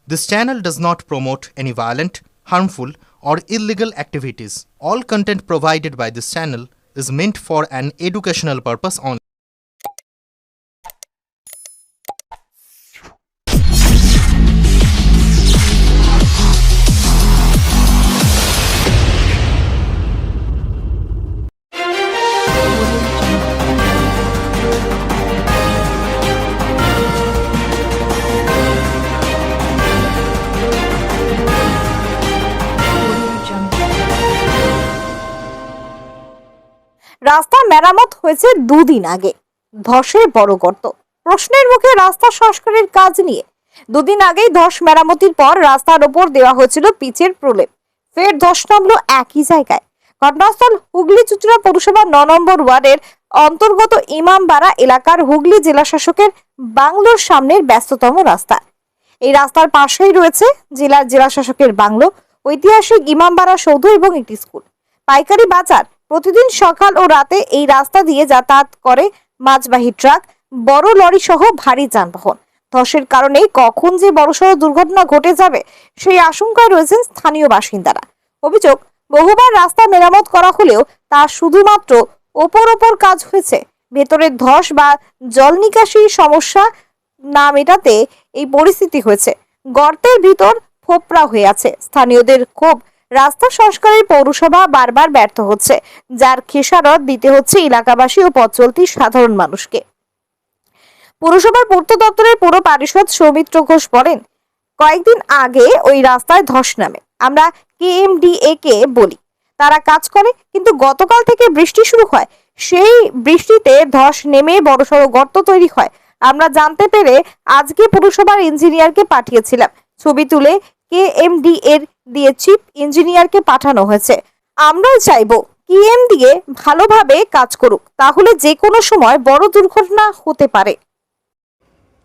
This channel does not promote any violent, harmful, or illegal activities. All content provided by this channel is meant for an educational purpose only. রাস্তা মেরামত হয়েছে দুদিন আগে, ধসের বড় গর্ত। প্রশ্নের মুখে রাস্তা সংস্কারের কাজ নিয়ে দুদিন আগেই ধস মেরামতির পর রাস্তার ওপর দেওয়া হয়েছিল পিচের প্রলেপ, ফের ধস নামলো একই জায়গায়। ঘটনাস্থল হুগলি চুঁচুড়া পৌরসভা ৯ নম্বর ওয়ার্ডের অন্তর্গত ইমামবাড়া এলাকার হুগলি জেলা শাসকের বাংলোর সামনের ব্যস্ততম রাস্তা। এই রাস্তার পাশেই রয়েছে জেলা শাসকের বাংলো, ঐতিহাসিক ইমামবাড়া সৌধ এবং একটি স্কুল, পাইকারি বাজার। প্রতিদিন সকাল ও রাতে এই রাস্তা দিয়ে যাতায়াত করে মাছবাহী ট্রাক, বড় লরি সহ ভারী যানবাহন। ধসের কারণে কখন যে বড়সড় দুর্ঘটনা ঘটে যাবে সেই আশঙ্কায় রয়েছেন স্থানীয় বাসিন্দারা। অভিযোগ, বহুবার রাস্তা মেরামত করা হলেও তা শুধুমাত্র ওপর কাজ হয়েছে, ভেতরের ধস বা জল নিকাশির সমস্যা না মেটাতে এই পরিস্থিতি হয়েছে। গর্তের ভিতর ফোপরা হয়ে আছে। স্থানীয়দের ক্ষোভ, রাস্তা সংস্কারের পৌরসভা বারবার ব্যর্থ হচ্ছে, যার খেসারত দিতে হচ্ছে এলাকাবাসী ও পথ চলতি সাধারণ মানুষকে। পৌরসভার পূর্ত দপ্তরের পৌর পারিষদ সৌমিত্র ঘোষ বলেন, কয়েকদিন আগে ওই রাস্তায় ধস নামে। আমরা কেএমডিএ কে বলি, তারা কাজ করে, কিন্তু গতকাল থেকে বৃষ্টি শুরু হয়। সেই বৃষ্টিতে ধস নেমে বড়সড় গর্ত তৈরি হয়। আমরা জানতে পেরে আজকে পৌরসভার ইঞ্জিনিয়ারকে পাঠিয়েছিলাম। ছবি তুলে কেএমডিএ দিয়ে চিফ ইঞ্জিনিয়ারকে পাঠানো হয়েছে। আমরাও চাইবো কেএমডিএ ভালোভাবে কাজ করুক, তাহলে যে কোনো সময় বড় দুর্ঘটনা হতে পারে।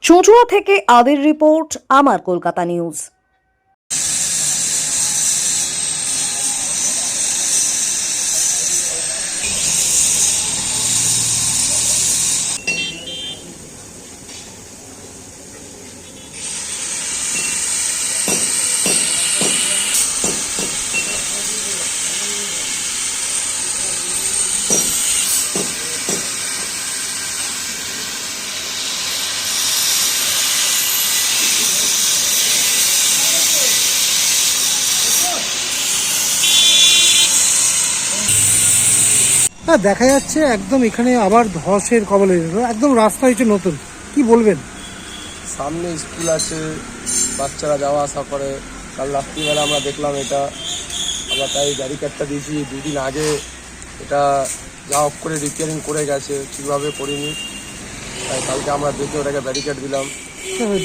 চুঁচুড়া থেকে আদির রিপোর্ট, আমার কলকাতা নিউজ। হ্যাঁ, দেখা যাচ্ছে একদম এখানে আবার ধসের কবলে, একদম রাস্তা হয়েছে নতুন। কি বলবেন? সামনে স্কুল আছে, বাচ্চারা যাওয়া আসা করে। কাল রাত্রিবেলা আমরা দেখলাম এটা, আমরা তাই ব্যারিকেডটা দিয়েছি। দুদিন আগে এটা যা অফ করে রিপেয়ারিং করে গেছে, ঠিকভাবে করিনি, তাই কালকে আমরা দেখে ওটাকে ব্যারিকেড দিলাম।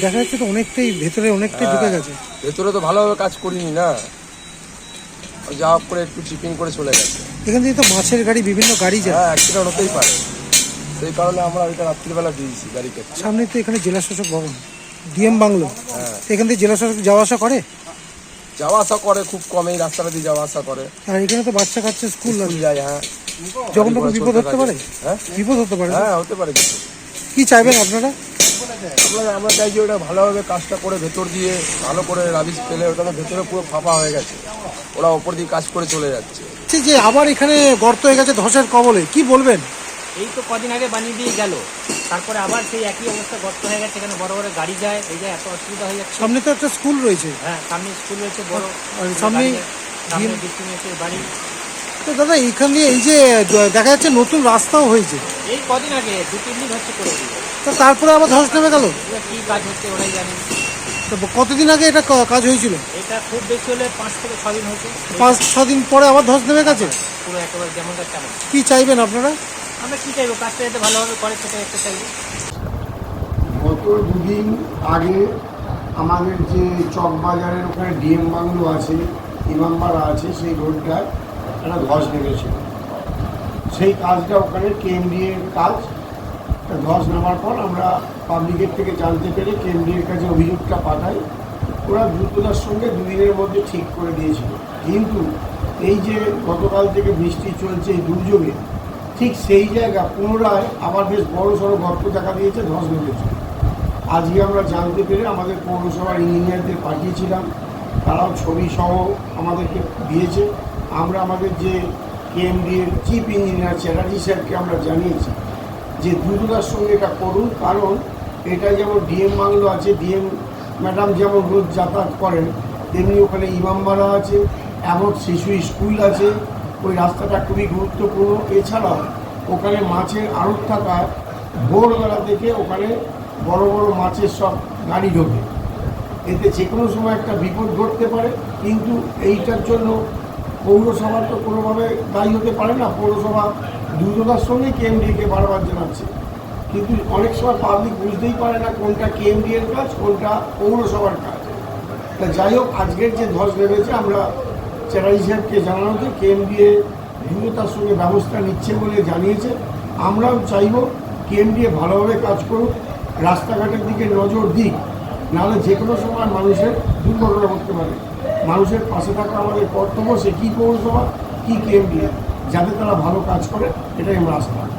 দেখা যাচ্ছে তো অনেকটাই ভেতরে ঢুকে গেছে। ভেতরে তো ভালোভাবে কাজ করিনি না, যা অফ করে একটু চিপিং করে চলে গেছে। এখান থেকে তো মাছের গাড়ি, বিভিন্ন গাড়ি যায়। হ্যাঁ, অ্যাক্সিডেন্ট হতেই পারে, সেই কারণে আমরা ওইটা রাত্রিবেলা দিয়েছি ব্যারিকেড। সামনে তো এখানে জেলা শাসক ভবন, ডিএম বাংলো। হ্যাঁ, এখান থেকে জেলা শাসক যাওয়া আসা করে? যাওয়া আসা করে, খুব কম এই রাস্তাটা দিয়ে যাওয়া আসা করে। আর এখানে তো বাচ্চা কাচ্চা স্কুল যায়। হ্যাঁ, যখন তখন বিপদ হতে পারে। হ্যাঁ, বিপদ হতে পারে। হ্যাঁ, হতে পারে। কিছু কি চাইবেন আপনারা? আমরা চাই যে ওটা ভালোভাবে কাজটা করে ভেতর দিয়ে ভালো করে রাবিশ ফেলে, ওটা ভেতরে পুরো ফাঁপা হয়ে গেছে, ওরা ওপর দিয়ে কাজ করে চলে যাচ্ছে। যে আবার এখানে গর্ত হয়ে গেছে ধসের কবলে, কি বলবেন? এই তো কদিন আগে বানিয়ে দিয়ে গেল, তারপরে আবার সেই একই অবস্থা, গর্ত হয়ে গেছে। এখানে বড় বড় গাড়ি যায়, এই যে এত অসুবিধা হয়ে যাচ্ছে। সামনে তো একটা স্কুল রয়েছে। হ্যাঁ, সামনে স্কুল রয়েছে বড়, সামনে ডিস্ট্রিক্টের বাড়ি। তো দাদা, এখানে এই যে দেখা যাচ্ছে নতুন রাস্তাও হয়েছে, এই কদিন আগে 2-3 দিন হচ্ছে করে দিল। তো তারপরে আবার ধস নেমে গেল। কি কাজ হচ্ছে ওরাই জানে। তো কতদিন আগে এটা কাজ হয়েছিল? এটা খুব বেশি হলে 5 থেকে 6 দিন হয়েছে। 5-6 দিন পরে আবার ধস নেমে গেছে। পুরো একেবারে যেমনটা তেমন। কি চাইবেন আপনারা? আমরা কি চাইবো, কাজটা যাতে ভালোভাবে করে, সেটা একটা চাইবো। গত দুদিন আগে আমাদের যে চকবাজারের ওখানে ডিএম বাংলো আছে, ইমামবাড়া আছে, সেই রোডটায় একটা ধস নেমেছিল। সেই কাজটা ওখানে কেএমডিএর কাজ। ধস নামার পর আমরা পাবলিকের থেকে জানতে পেরে কেএমডিএর কাছে অভিযোগটা পাঠাই। ওরা দ্রুততার সঙ্গে 2 দিনের মধ্যে ঠিক করে দিয়েছিল। কিন্তু এই যে গতকাল থেকে বৃষ্টি চলছে, এই দুর্যোগে ঠিক সেই জায়গা পুনরায় আবার বেশ বড় সড়ো গর্ত দেখা দিয়েছে, ধস নেমেছে। আজকে আমরা জানতে পেরে আমাদের পৌরসভার ইঞ্জিনিয়ারদের পাঠিয়েছিলাম, তারাও ছবি সহ আমাদেরকে দিয়েছে। আমরা আমাদের যে কেএমডিএর চিফ ইঞ্জিনিয়ার চ্যাটার্জি স্যারকে আমরা জানিয়েছি যে দ্রুততার সঙ্গে এটা করুন, কারণ এটা যেমন ডিএম বাংলো আছে, ডিএম ম্যাডাম যেমন রোজ যাতায়াত করেন, তেমনি ওখানে ইমামবাড়া আছে, এমন শিশু স্কুল আছে, ওই রাস্তাটা খুবই গুরুত্বপূর্ণ। এছাড়াও ওখানে মাছের আড়ত থাকায় ভোরবেলা থেকে ওখানে বড় বড় মাছের সব গাড়ি ঢোকে, এতে যে কোনো সময় একটা বিপদ ঘটতে পারে। কিন্তু এইটার জন্য পৌরসভা তো কোনোভাবে দায়ী হতে পারে না, পৌরসভা দ্রুততার সঙ্গে কেএমডিকে বারবার জানাচ্ছে, কিন্তু অনেক সময় পাবলিক বুঝতেই পারে না কোনটা কেএমডিএর কাজ, কোনটা পৌরসভার কাজ। তা যাই হোক, আজকের যে ধস নেমেছে আমরা চ্যাটার্জি সাহেবকে জানানোতে কেএমডিএ দ্রুততার সঙ্গে ব্যবস্থা নিচ্ছে বলে জানিয়েছে। আমরাও চাইব কেএমডিএ ভালোভাবে কাজ করুক, রাস্তাঘাটের দিকে নজর দিক, নাহলে যে কোনো সময় মানুষের দুর্ঘটনা ঘটতে পারে। মানুষের পাশে থাকা আমাদের কর্তব্য, সে কী পৌরসভা কী কেএমডিএ, যাতে তারা ভালো কাজ করে, এটাই আমরা আশা করি।